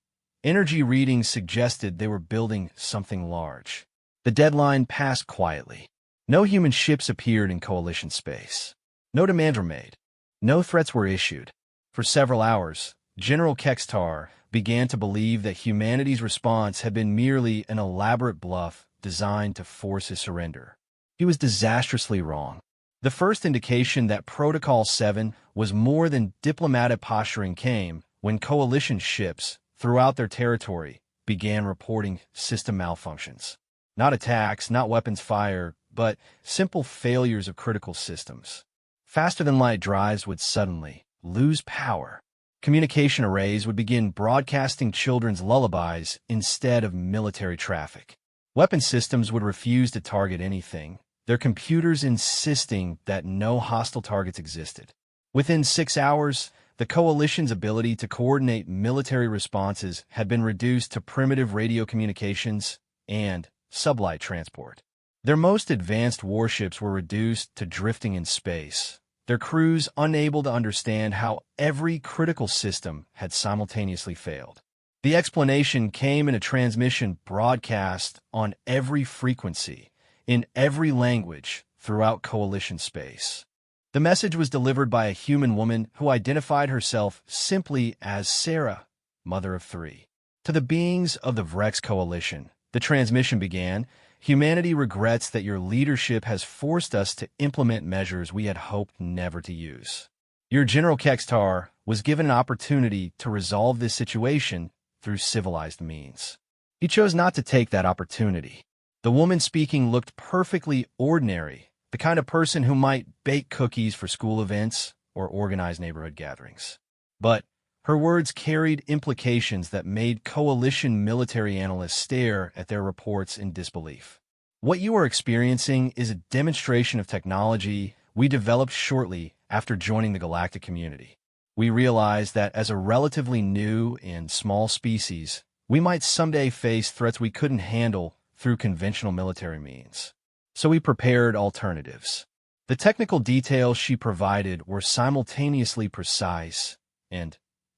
energy readings suggested they were building something large. The deadline passed quietly. No human ships appeared in Coalition space. No demands were made. No threats were issued. For several hours, General Kextar began to believe that humanity's response had been merely an elaborate bluff designed to force his surrender. He was disastrously wrong. The first indication that Protocol 7 was more than diplomatic posturing came when Coalition ships throughout their territory began reporting system malfunctions. Not attacks, not weapons fire, but simple failures of critical systems. Faster-than-light drives would suddenly lose power. Communication arrays would begin broadcasting children's lullabies instead of military traffic. Weapon systems would refuse to target anything, their computers insisting that no hostile targets existed. Within 6 hours, the Coalition's ability to coordinate military responses had been reduced to primitive radio communications and sublight transport. Their most advanced warships were reduced to drifting in space, their crews unable to understand how every critical system had simultaneously failed. The explanation came in a transmission broadcast on every frequency, in every language, throughout Coalition space. The message was delivered by a human woman who identified herself simply as Sarah, mother of 3. To the beings of the Vrex Coalition, the transmission began, "Humanity regrets that your leadership has forced us to implement measures we had hoped never to use. Your General Kextar was given an opportunity to resolve this situation through civilized means. He chose not to take that opportunity." The woman speaking looked perfectly ordinary, the kind of person who might bake cookies for school events or organize neighborhood gatherings. But her words carried implications that made Coalition military analysts stare at their reports in disbelief. "What you are experiencing is a demonstration of technology we developed shortly after joining the galactic community. We realized that as a relatively new and small species, we might someday face threats we couldn't handle through conventional military means. So we prepared alternatives." The technical details she provided were simultaneously precise and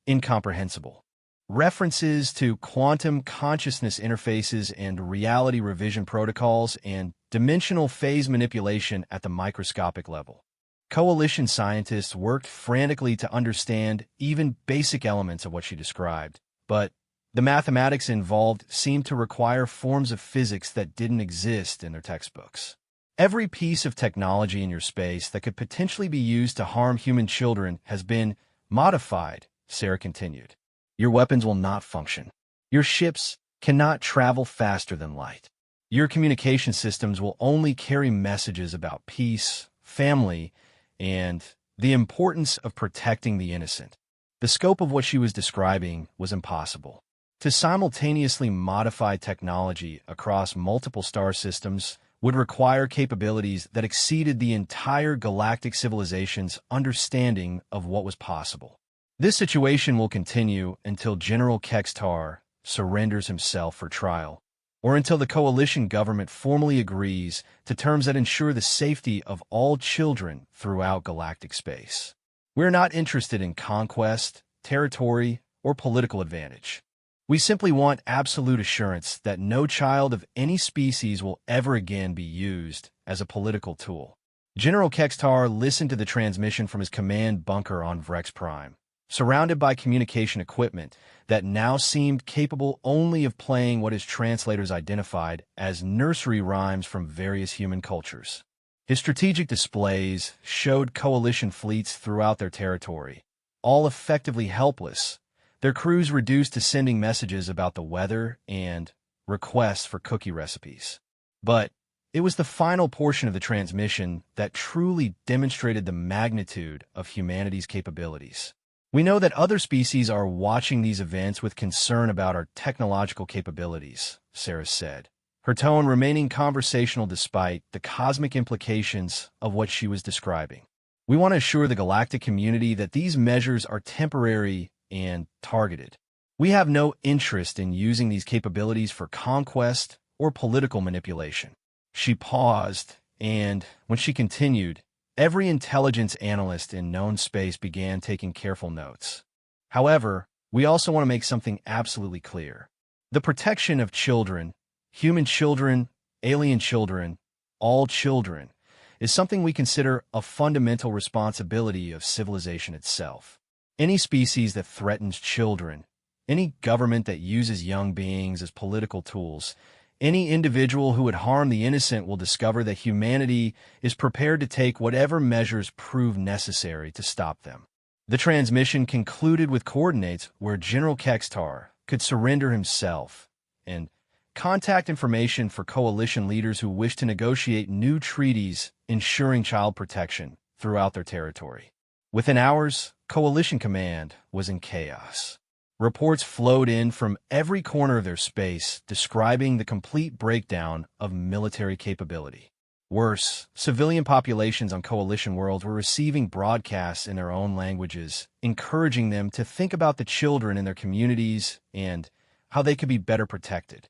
incomprehensible. References to quantum consciousness interfaces and reality revision protocols and dimensional phase manipulation at the microscopic level. Coalition scientists worked frantically to understand even basic elements of what she described, but the mathematics involved seemed to require forms of physics that didn't exist in their textbooks. "Every piece of technology in your space that could potentially be used to harm human children has been modified," Sarah continued. "Your weapons will not function. Your ships cannot travel faster than light. Your communication systems will only carry messages about peace, family, and the importance of protecting the innocent." The scope of what she was describing was impossible. To simultaneously modify technology across multiple star systems would require capabilities that exceeded the entire galactic civilization's understanding of what was possible. This situation will continue until General Kextar surrenders himself for trial, or until the coalition government formally agrees to terms that ensure the safety of all children throughout galactic space. We're not interested in conquest, territory, or political advantage. We simply want absolute assurance that no child of any species will ever again be used as a political tool. General Kextar listened to the transmission from his command bunker on Vrex Prime, surrounded by communication equipment that now seemed capable only of playing what his translators identified as nursery rhymes from various human cultures. His strategic displays showed coalition fleets throughout their territory, all effectively helpless, their crews reduced to sending messages about the weather and requests for cookie recipes. But it was the final portion of the transmission that truly demonstrated the magnitude of humanity's capabilities. We know that other species are watching these events with concern about our technological capabilities, Sarah said, her tone remaining conversational despite the cosmic implications of what she was describing. We want to assure the galactic community that these measures are temporary and targeted. We have no interest in using these capabilities for conquest or political manipulation. She paused, and when she continued, every intelligence analyst in known space began taking careful notes. However, we also want to make something absolutely clear. The protection of children, human children, alien children, all children, is something we consider a fundamental responsibility of civilization itself. Any species that threatens children, any government that uses young beings as political tools, any individual who would harm the innocent will discover that humanity is prepared to take whatever measures prove necessary to stop them. The transmission concluded with coordinates where General Kextar could surrender himself and contact information for coalition leaders who wish to negotiate new treaties ensuring child protection throughout their territory. Within hours, Coalition Command was in chaos. Reports flowed in from every corner of their space describing the complete breakdown of military capability. Worse, civilian populations on Coalition worlds were receiving broadcasts in their own languages, encouraging them to think about the children in their communities and how they could be better protected.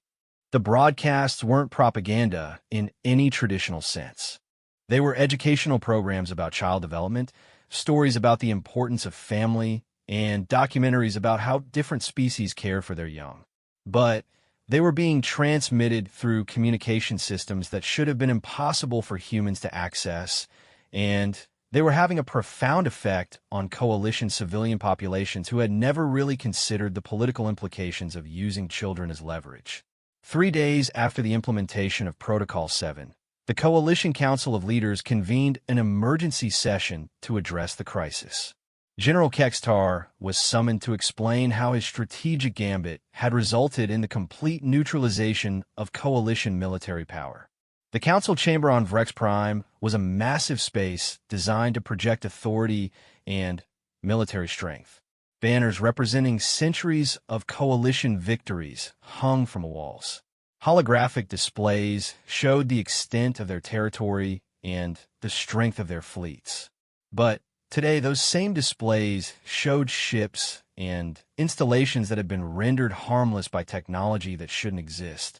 The broadcasts weren't propaganda in any traditional sense. They were educational programs about child development, stories about the importance of family, and documentaries about how different species care for their young. But they were being transmitted through communication systems that should have been impossible for humans to access, and they were having a profound effect on coalition civilian populations who had never really considered the political implications of using children as leverage. 3 days after the implementation of Protocol 7, the Coalition Council of Leaders convened an emergency session to address the crisis. General Kextar was summoned to explain how his strategic gambit had resulted in the complete neutralization of coalition military power. The council chamber on Vrex Prime was a massive space designed to project authority and military strength. Banners representing centuries of coalition victories hung from the walls. Holographic displays showed the extent of their territory and the strength of their fleets. But today, those same displays showed ships and installations that had been rendered harmless by technology that shouldn't exist.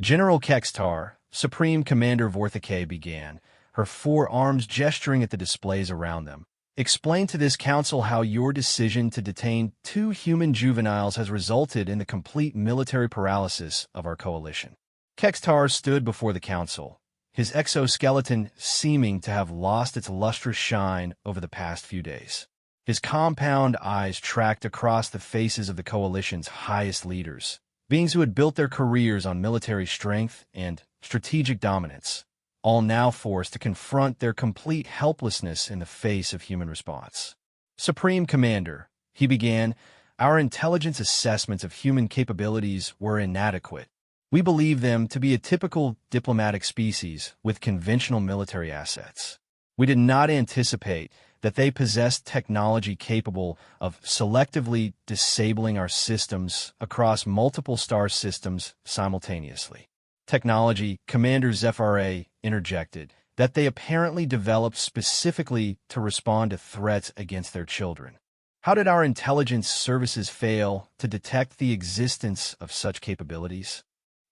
General Kextar, Supreme Commander Vorthicay, began, her 4 arms gesturing at the displays around them. Explain to this council how your decision to detain 2 human juveniles has resulted in the complete military paralysis of our coalition. Kextar stood before the council, his exoskeleton seeming to have lost its lustrous shine over the past few days. His compound eyes tracked across the faces of the coalition's highest leaders, beings who had built their careers on military strength and strategic dominance, all now forced to confront their complete helplessness in the face of human response. Supreme Commander, he began, our intelligence assessments of human capabilities were inadequate. We believe them to be a typical diplomatic species with conventional military assets. We did not anticipate that they possessed technology capable of selectively disabling our systems across multiple star systems simultaneously. technology, Commander Zephyr interjected, that they apparently developed specifically to respond to threats against their children. How did our intelligence services fail to detect the existence of such capabilities?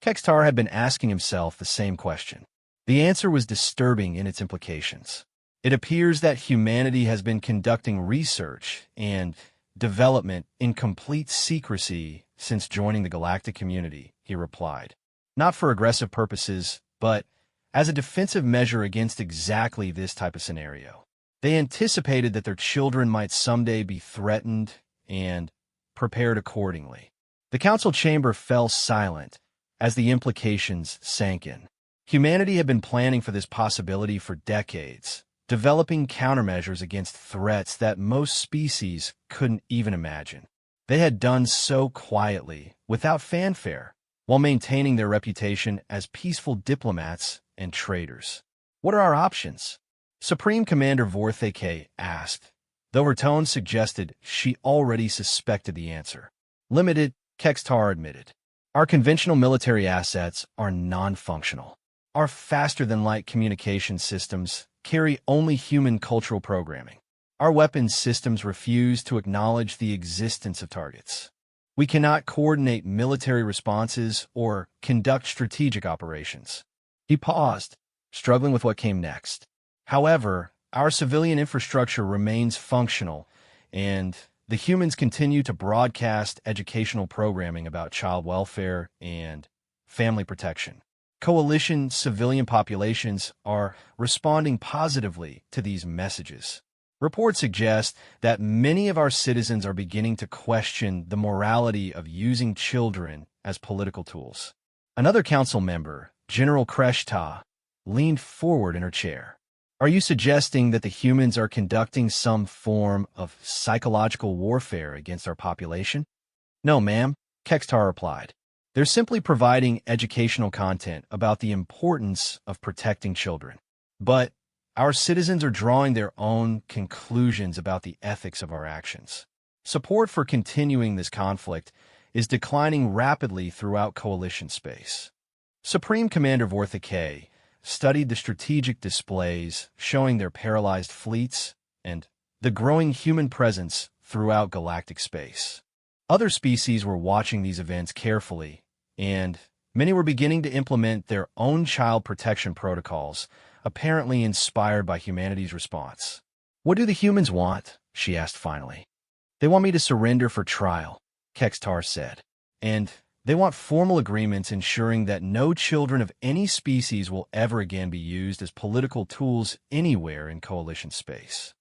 Kextar had been asking himself the same question. The answer was disturbing in its implications. It appears that humanity has been conducting research and development in complete secrecy since joining the galactic community, he replied. Not for aggressive purposes, but as a defensive measure against exactly this type of scenario. They anticipated that their children might someday be threatened and prepared accordingly. The council chamber fell silent as the implications sank in. Humanity had been planning for this possibility for decades, developing countermeasures against threats that most species couldn't even imagine. They had done so quietly, without fanfare, while maintaining their reputation as peaceful diplomats and traders. What are our options? Supreme Commander Vorthake asked, though her tone suggested she already suspected the answer. Limited, Kextar admitted. Our conventional military assets are non-functional. Our faster-than-light communication systems carry only human cultural programming. Our weapons systems refuse to acknowledge the existence of targets. We cannot coordinate military responses or conduct strategic operations. He paused, struggling with what came next. However, our civilian infrastructure remains functional, and the humans continue to broadcast educational programming about child welfare and family protection. Coalition civilian populations are responding positively to these messages. Reports suggest that many of our citizens are beginning to question the morality of using children as political tools. Another council member, General Kreshta, leaned forward in her chair. Are you suggesting that the humans are conducting some form of psychological warfare against our population? No, ma'am, Kextar replied. They're simply providing educational content about the importance of protecting children. But our citizens are drawing their own conclusions about the ethics of our actions. Support for continuing this conflict is declining rapidly throughout coalition space. Supreme Commander Vorthake studied the strategic displays showing their paralyzed fleets and the growing human presence throughout galactic space. Other species were watching these events carefully, and many were beginning to implement their own child protection protocols, apparently inspired by humanity's response. What do the humans want? She asked finally. They want me to surrender for trial, Kextar said. And they want formal agreements ensuring that no children of any species will ever again be used as political tools anywhere in coalition space.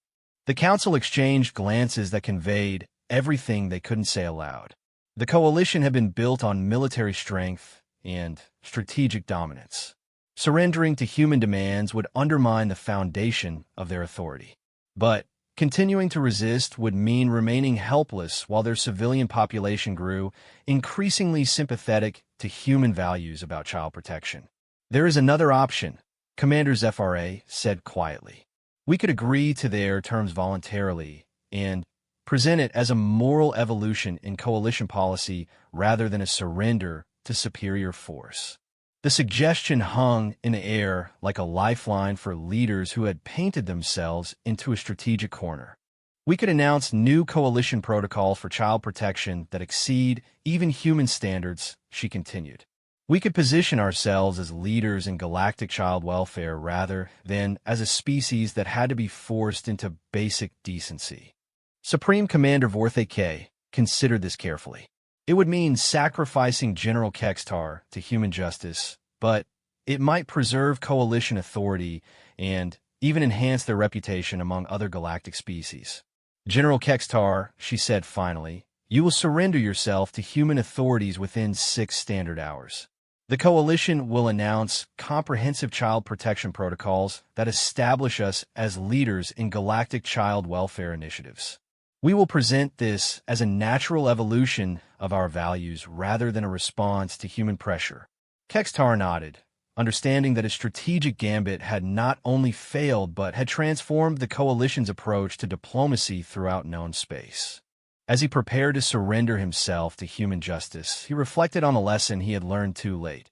The council exchanged glances that conveyed everything they couldn't say aloud. The coalition had been built on military strength and strategic dominance. Surrendering to human demands would undermine the foundation of their authority. But continuing to resist would mean remaining helpless while their civilian population grew, increasingly sympathetic to human values about child protection. There is another option, Commander Zephyr said quietly. We could agree to their terms voluntarily and present it as a moral evolution in coalition policy rather than a surrender to superior force. The suggestion hung in the air like a lifeline for leaders who had painted themselves into a strategic corner. We could announce new coalition protocols for child protection that exceed even human standards, she continued. We could position ourselves as leaders in galactic child welfare rather than as a species that had to be forced into basic decency. Supreme Commander Vorthake considered this carefully. It would mean sacrificing General Kextar to human justice, but it might preserve coalition authority and even enhance their reputation among other galactic species. General Kextar, she said finally, you will surrender yourself to human authorities within 6 standard hours. The coalition will announce comprehensive child protection protocols that establish us as leaders in galactic child welfare initiatives. We will present this as a natural evolution of our values rather than a response to human pressure. Kextar nodded, understanding that his strategic gambit had not only failed but had transformed the coalition's approach to diplomacy throughout known space. As he prepared to surrender himself to human justice, he reflected on a lesson he had learned too late.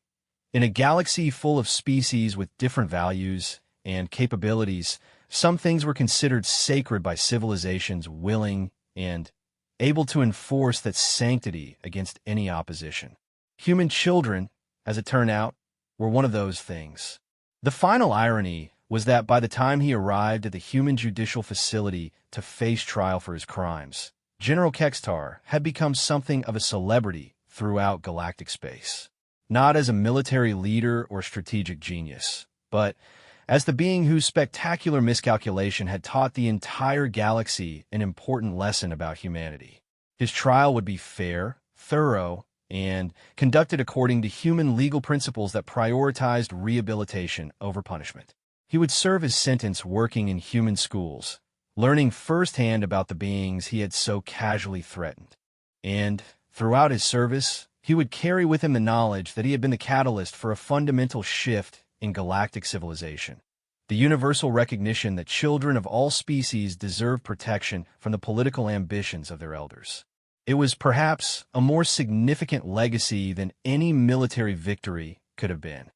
In a galaxy full of species with different values and capabilities, some things were considered sacred by civilizations willing and able to enforce that sanctity against any opposition. Human children, as it turned out, were one of those things. The final irony was that by the time he arrived at the human judicial facility to face trial for his crimes, General Kextar had become something of a celebrity throughout galactic space. Not as a military leader or strategic genius, but as the being whose spectacular miscalculation had taught the entire galaxy an important lesson about humanity. His trial would be fair, thorough, and conducted according to human legal principles that prioritized rehabilitation over punishment. He would serve his sentence working in human schools, learning firsthand about the beings he had so casually threatened. And, throughout his service, he would carry with him the knowledge that he had been the catalyst for a fundamental shift in galactic civilization. The universal recognition that children of all species deserve protection from the political ambitions of their elders. It was perhaps a more significant legacy than any military victory could have been.